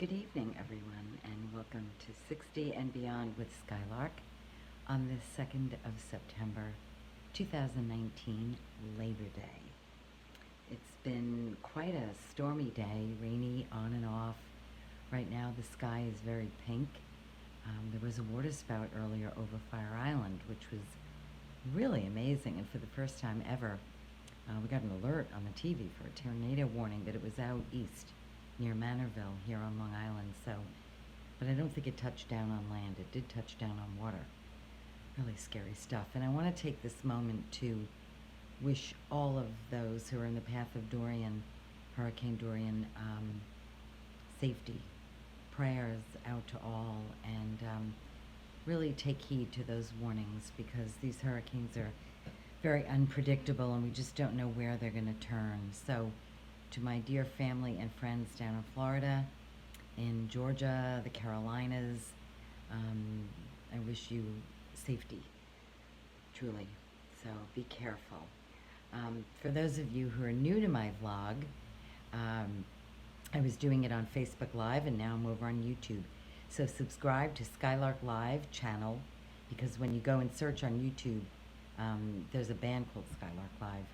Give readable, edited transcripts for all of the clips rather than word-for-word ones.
Good evening, everyone, and welcome to 60 and Beyond with Skylark on this 2nd of September, 2019, Labor Day. It's been quite a stormy day, rainy on and off. Right now the sky is very pink. There was a water spout earlier over Fire Island, which was really amazing, and for the first time ever, we got an alert on the TV for a tornado warning that it was out east near Manorville here on Long Island, but I don't think it touched down on land. It did touch down on water. Really scary stuff. And I want to take this moment to wish all of those who are in the path of Dorian, Hurricane Dorian, safety. Prayers out to all, and really take heed to those warnings, because these hurricanes are very unpredictable and we just don't know where they're going to turn. So to my dear family and friends down in Florida, in Georgia, the Carolinas, I wish you safety, truly. So be careful. For those of you who are new to my vlog, I was doing it on Facebook Live, and now I'm over on YouTube. So subscribe to Skylark Live channel, because when you go and search on YouTube, there's a band called Skylark Live,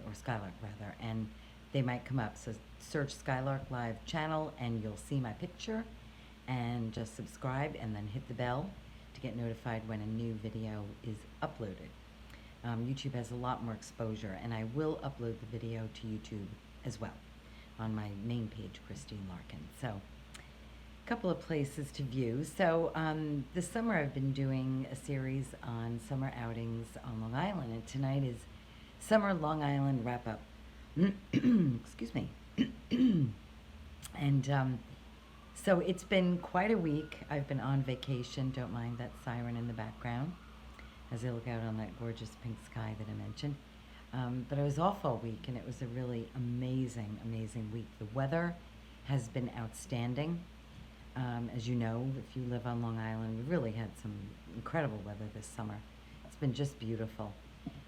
or Skylark rather, and they might come up. So search Skylark Live channel and you'll see my picture, and just subscribe and then hit the bell to get notified when a new video is uploaded. YouTube has a lot more exposure, and I will upload the video to YouTube as well on my main page, Christine Larkin. So a couple of places to view. So this summer I've been doing a series on summer outings on Long Island, and tonight is Summer Long Island Wrap-Up. Excuse me. And so it's been quite a week. I've been on vacation. Don't mind that siren in the background as I look out on that gorgeous pink sky that I mentioned. But I was off all week, and it was a really amazing, amazing week. The weather has been outstanding. As you know, if you live on Long Island, we really had some incredible weather this summer. It's been just beautiful.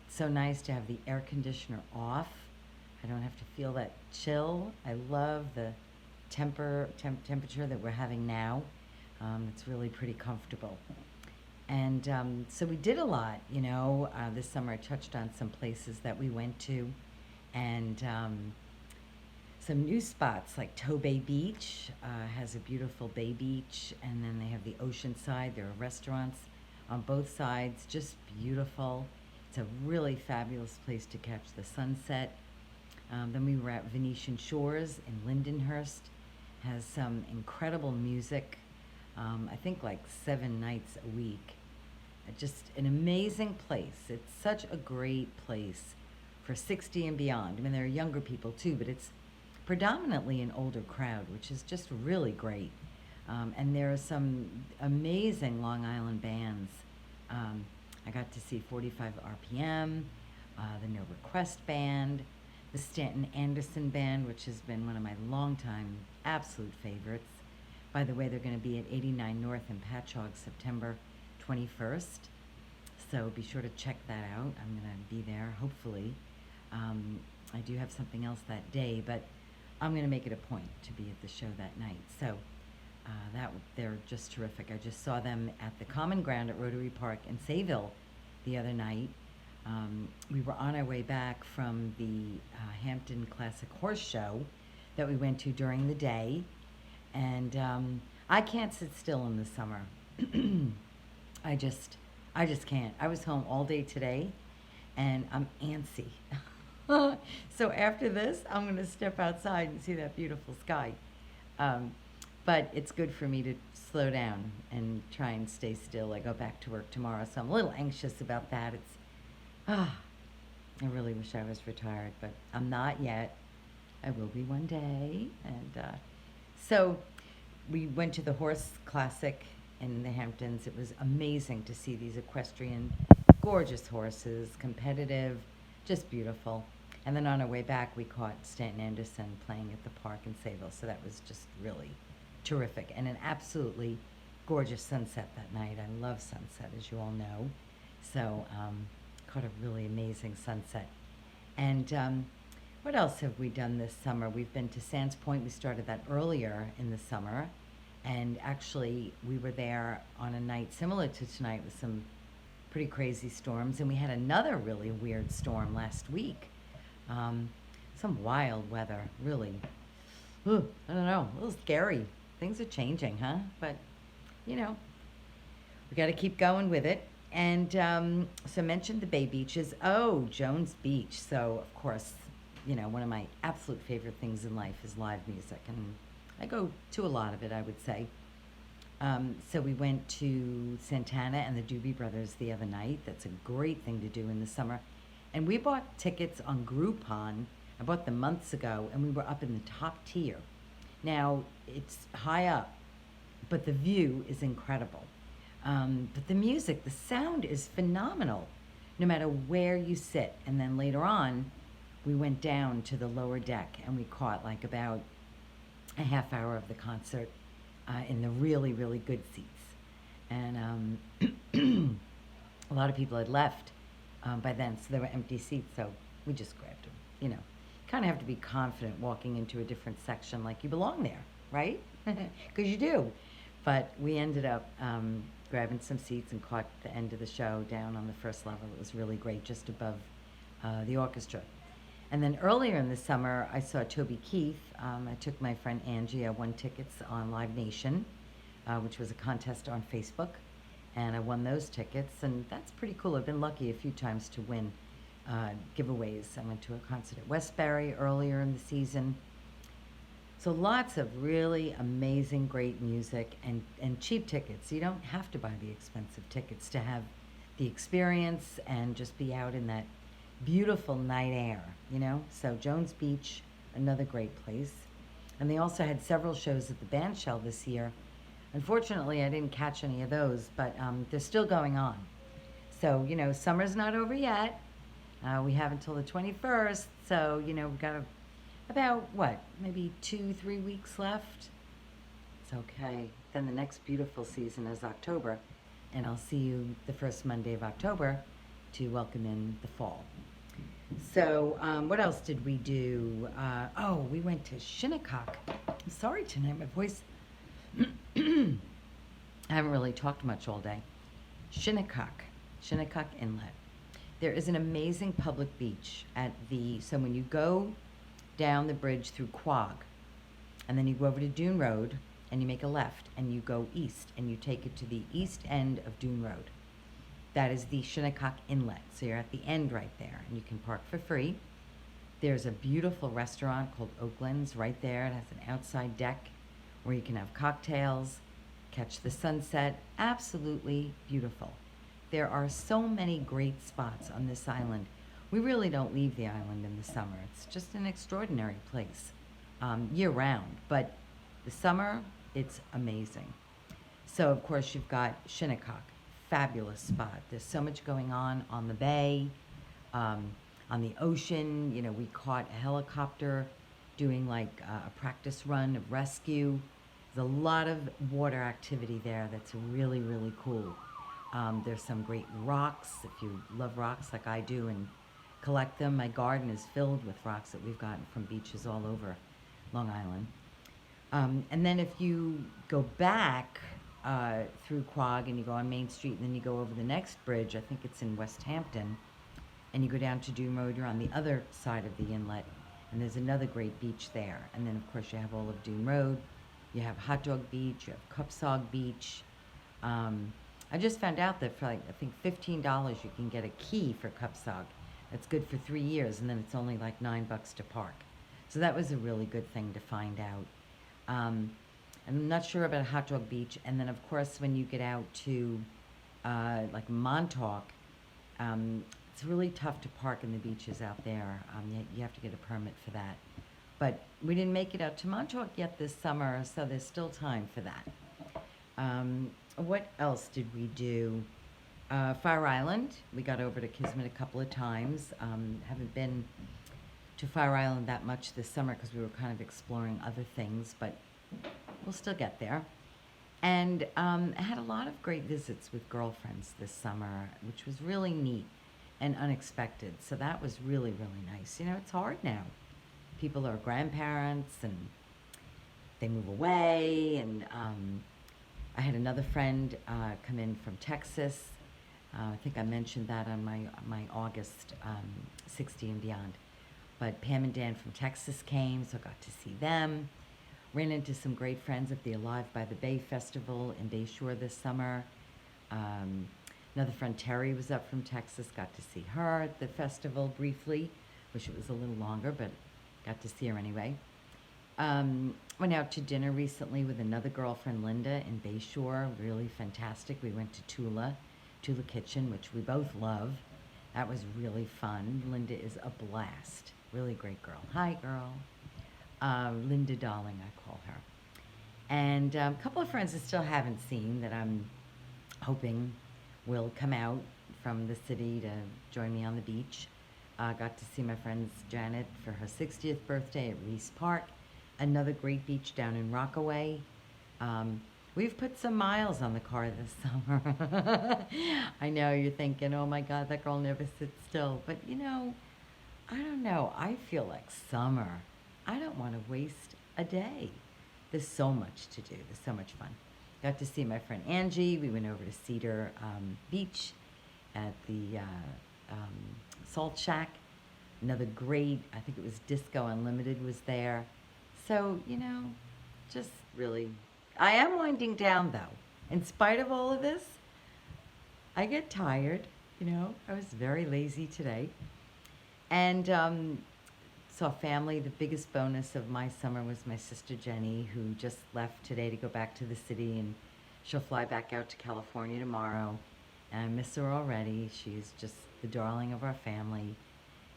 It's so nice to have the air conditioner off. I don't have to feel that chill. I love the temperature that we're having now. It's really pretty comfortable. And so we did a lot, this summer. I touched on some places that we went to, and some new spots like Tobay Beach has a beautiful bay beach, and then they have the ocean side. There are restaurants on both sides, just beautiful. It's a really fabulous place to catch the sunset. Then we were at Venetian Shores in Lindenhurst. Has some incredible music, I think like 7 nights a week. Just an amazing place. It's such a great place for 60 and beyond. I mean, there are younger people too, but it's predominantly an older crowd, which is just really great. And there are some amazing Long Island bands. I got to see 45 RPM, the No Request Band, the Stanton Anderson Band, which has been one of my longtime absolute favorites. By the way, they're going to be at 89 North in Patchogue September 21st. So be sure to check that out. I'm going to be there, hopefully. I do have something else that day, but I'm going to make it a point to be at the show that night. So they're just terrific. I just saw them at the Common Ground at Rotary Park in Sayville the other night. We were on our way back from the Hampton Classic Horse Show that we went to during the day, and I can't sit still in the summer. I just can't. I was home all day today, and I'm antsy. So after this, I'm going to step outside and see that beautiful sky. But it's good for me to slow down and try and stay still. I go back to work tomorrow, so I'm a little anxious about that. I really wish I was retired, but I'm not yet. I will be one day. And so we went to the Horse Classic in the Hamptons. It was amazing to see these equestrian, gorgeous horses, competitive, just beautiful. And then on our way back, we caught Stanton Anderson playing at the park in Sayville, so that was just really terrific. And an absolutely gorgeous sunset that night. I love sunset, as you all know. So caught a really amazing sunset. And what else have we done this summer? We've been to Sands Point. We started that earlier in the summer. And actually, we were there on a night similar to tonight with some pretty crazy storms. And we had another really weird storm last week. Um, some wild weather, really. Ooh, I don't know, a little scary. Things are changing, huh? But, you know, we got to keep going with it. And so I mentioned the Bay Beaches. Oh, Jones Beach. So, of course, one of my absolute favorite things in life is live music. And I go to a lot of it, I would say. So we went to Santana and the Doobie Brothers the other night. That's a great thing to do in the summer. And we bought tickets on Groupon. I bought them months ago, and we were up in the top tier. Now, it's high up, but the view is incredible. But the music, the sound is phenomenal, no matter where you sit. And then later on, we went down to the lower deck, and we caught like about a half hour of the concert in the really, really good seats. And a lot of people had left by then, so there were empty seats, so we just grabbed them. Kind of have to be confident walking into a different section like you belong there, right? Because you do. But we ended up grabbing some seats and caught the end of the show down on the first level. It was really great, just above the orchestra. And then earlier in the summer, I saw Toby Keith. I took my friend Angie. I won tickets on Live Nation, which was a contest on Facebook. And I won those tickets, and that's pretty cool. I've been lucky a few times to win giveaways. I went to a concert at Westbury earlier in the season. So lots of really amazing, great music and cheap tickets. You don't have to buy the expensive tickets to have the experience and just be out in that beautiful night air, So Jones Beach, another great place. And they also had several shows at the Bandshell this year. Unfortunately, I didn't catch any of those, but they're still going on. So, summer's not over yet. We have until the 21st, so, we've got about, maybe 2-3 weeks left. It's okay. Then the next beautiful season is October, and I'll see you the first Monday of October to welcome in the fall. So, what else did we do? We went to Shinnecock. I'm sorry tonight, my voice. I haven't really talked much all day. Shinnecock Inlet. There is an amazing public beach so when you go down the bridge through Quogue, and then you go over to Dune Road, and you make a left, and you go east, and you take it to the east end of Dune Road. That is the Shinnecock Inlet. So you're at the end right there, and you can park for free. There's a beautiful restaurant called Oakland's right there. It has an outside deck where you can have cocktails, catch the sunset. Absolutely beautiful. There are so many great spots on this island. We really don't leave the island in the summer. It's just an extraordinary place year-round. But the summer, it's amazing. So, of course, you've got Shinnecock. Fabulous spot. There's so much going on the bay, on the ocean. We caught a helicopter doing like a practice run of rescue. There's a lot of water activity there that's really, really cool. There's some great rocks, if you love rocks like I do and collect them. My garden is filled with rocks that we've gotten from beaches all over Long Island. And then if you go back through Quogue and you go on Main Street and then you go over the next bridge, I think it's in West Hampton, and you go down to Dune Road, you're on the other side of the inlet, and there's another great beach there. And then, of course, you have all of Dune Road. You have Hot Dog Beach, you have Cupsog Beach. I just found out that for I think $15 you can get a key for Cupsog. That's good for 3 years, and then it's only like $9 to park. So that was a really good thing to find out. I'm not sure about Hot Dog Beach. And then, of course, when you get out to like Montauk, it's really tough to park in the beaches out there. You have to get a permit for that. But we didn't make it out to Montauk yet this summer, so there's still time for that. What else did we do? Fire Island. We got over to Kismet a couple of times. Haven't been to Fire Island that much this summer because we were kind of exploring other things, but we'll still get there. And I had a lot of great visits with girlfriends this summer, which was really neat and unexpected. So that was really, really nice. It's hard now. People are grandparents and they move away. And I had another friend come in from Texas. I think I mentioned that on my August 60 and beyond. But Pam and Dan from Texas came, so I got to see them. Ran into some great friends at the Alive by the Bay Festival in Bayshore this summer. Another friend, Terry, was up from Texas. Got to see her at the festival briefly. Wish it was a little longer, but got to see her anyway. Went out to dinner recently with another girlfriend, Linda, in Bayshore. Really fantastic. We went to Tula Kitchen, which we both love. That was really fun. Linda is a blast. Really great girl. Hi, girl. Linda Darling, I call her. And a couple of friends I still haven't seen that I'm hoping will come out from the city to join me on the beach. Got to see my friend Janet for her 60th birthday at Reese Park. Another great beach down in Rockaway. We've put some miles on the car this summer. I know you're thinking, oh my God, that girl never sits still. But you know, I don't know. I feel like summer. I don't want to waste a day. There's so much to do. There's so much fun. Got to see my friend Angie. We went over to Cedar Beach at the Salt Shack. Another great, I think it was Disco Unlimited was there. So, you know, just really, I am winding down though. In spite of all of this, I get tired, you know. I was very lazy today. And saw family. The biggest bonus of my summer was my sister Jenny, who just left today to go back to the city, and she'll fly back out to California tomorrow. And I miss her already. She's just the darling of our family.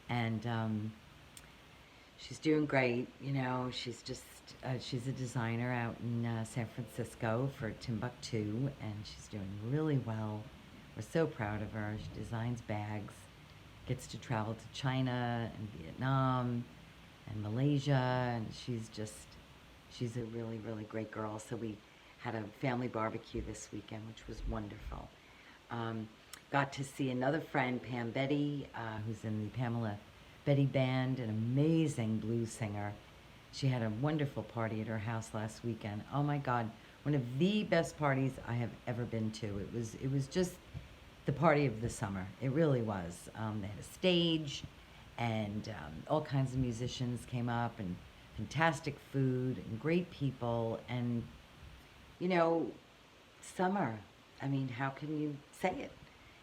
And she's doing great, you know. She's just, she's a designer out in San Francisco for Timbuktu, and she's doing really well. We're so proud of her. She designs bags, gets to travel to China and Vietnam and Malaysia, and she's a really, really great girl. So we had a family barbecue this weekend, which was wonderful. Got to see another friend, Pam Betty, who's in the Pamela Betty Band, an amazing blues singer. She had a wonderful party at her house last weekend. Oh my God, one of the best parties I have ever been to. It was just the party of the summer. It really was. They had a stage, and all kinds of musicians came up, and fantastic food, and great people, and you know, summer. I mean, how can you say it?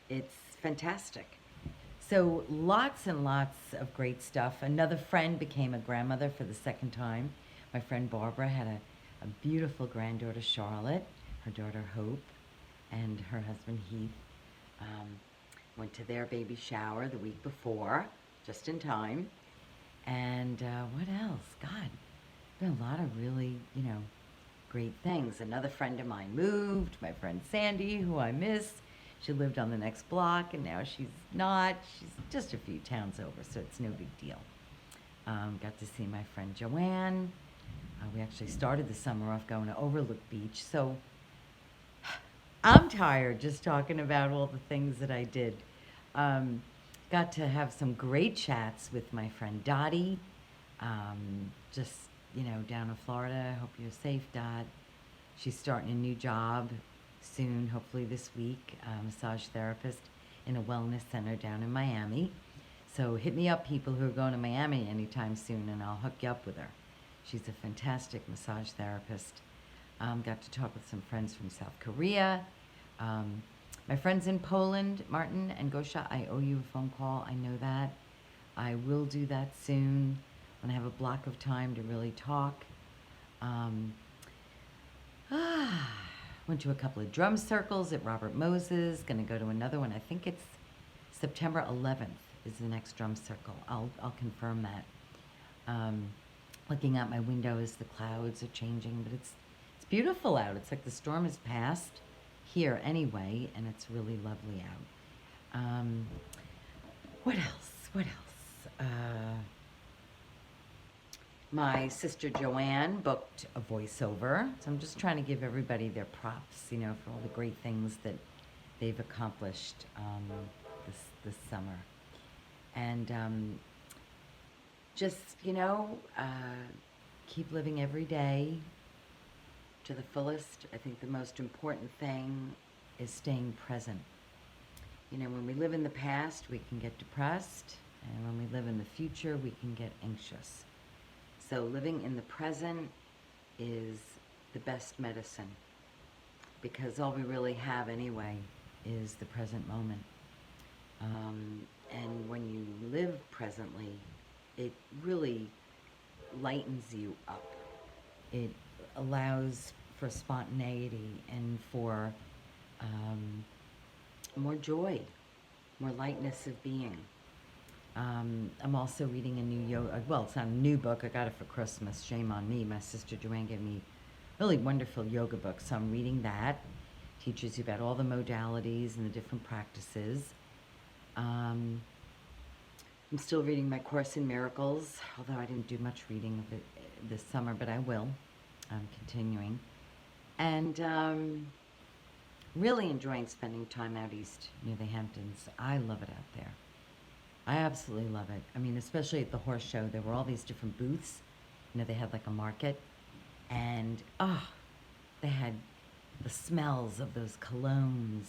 It's fantastic. So lots and lots of great stuff. Another friend became a grandmother for the second time. My friend Barbara had a beautiful granddaughter, Charlotte, her daughter Hope, and her husband Heath. Went to their baby shower the week before, just in time. And what else? God, been a lot of really, you know, great things. Another friend of mine moved, my friend Sandy, who I miss. She lived on the next block, and now she's not. She's just a few towns over, so it's no big deal. Got to see my friend Joanne. We actually started the summer off going to Overlook Beach, so I'm tired just talking about all the things that I did. Got to have some great chats with my friend Dottie, just, you know, down in Florida. I hope you're safe, Dot. She's starting a new job soon, hopefully this week, massage therapist in a wellness center down in Miami. So hit me up, people who are going to Miami anytime soon, and I'll hook you up with her. She's a fantastic massage therapist. Got to talk with some friends from South Korea. My friends in Poland, Martin and Gosha, I owe you a phone call. I know that. I will do that soon when I have a block of time to really talk. Went to a couple of drum circles at Robert Moses. Going to go to another one. I think it's September 11th is the next drum circle. I'll confirm that. Looking out my window as the clouds are changing, but it's beautiful out. It's like the storm has passed here anyway, and it's really lovely out. What else? My sister Joanne booked a voiceover, so I'm just trying to give everybody their props, you know, for all the great things that they've accomplished this summer. And just, you know, keep living every day to the fullest. I think the most important thing is staying present. You know, when we live in the past, we can get depressed, and when we live in the future, we can get anxious. So living in the present is the best medicine, because all we really have anyway is the present moment. And when you live presently, it really lightens you up. It allows for spontaneity and for more joy, more lightness of being. I'm also reading a new yoga, well, it's not a new book, I got it for Christmas, shame on me. My sister Joanne gave me a really wonderful yoga book, so I'm reading that. Teaches you about all the modalities and the different practices. I'm still reading my Course in Miracles, although I didn't do much reading of it this summer, but I will. I'm continuing. And really enjoying spending time out east near the Hamptons. I love it out there. I absolutely love it. I mean, especially at the horse show, there were all these different booths. You know, they had like a market, and they had the smells of those colognes.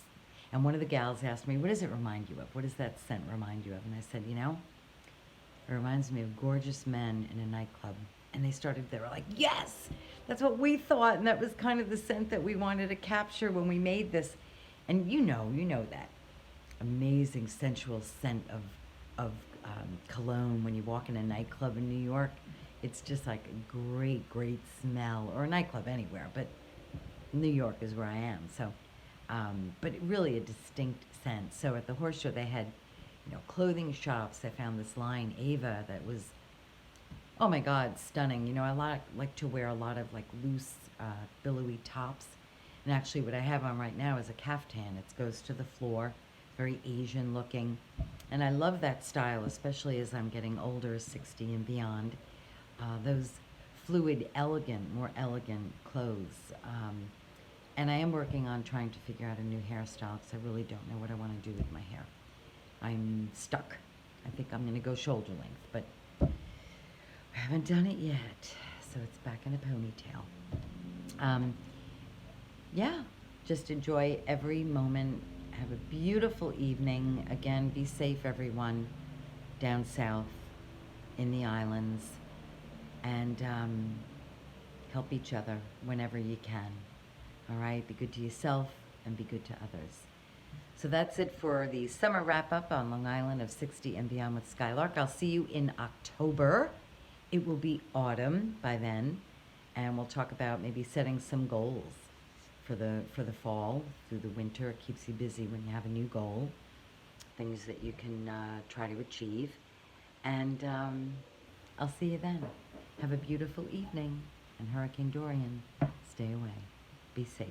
And one of the gals asked me, what does it remind you of? What does that scent remind you of? And I said, you know, it reminds me of gorgeous men in a nightclub. And they were like, yes, that's what we thought. And that was kind of the scent that we wanted to capture when we made this. And you know that amazing sensual scent of cologne when you walk in a nightclub in New York. It's just like a great, great smell, or a nightclub anywhere, but New York is where I am. So, but really a distinct scent. So at the horse show, they had, you know, clothing shops. I found this line, Ava, that was, oh my God, stunning. You know, I like to wear a lot of like loose, billowy tops. And actually what I have on right now is a caftan. It goes to the floor, very Asian looking. And I love that style, especially as I'm getting older, 60 and beyond. Those fluid, more elegant clothes. And I am working on trying to figure out a new hairstyle, because I really don't know what I want to do with my hair. I'm stuck. I think I'm going to go shoulder length, but I haven't done it yet. So it's back in a ponytail. Yeah, just enjoy every moment. Have a beautiful evening. Again, be safe, everyone, down south in the islands. And help each other whenever you can. All right, be good to yourself and be good to others. So that's it for the summer wrap-up on Long Island of 60 and Beyond with Skylark. I'll see you in October. It will be autumn by then, and we'll talk about maybe setting some goals for the fall, through the winter. It keeps you busy when you have a new goal, things that you can try to achieve. And I'll see you then. Have a beautiful evening, and Hurricane Dorian, stay away. Be safe.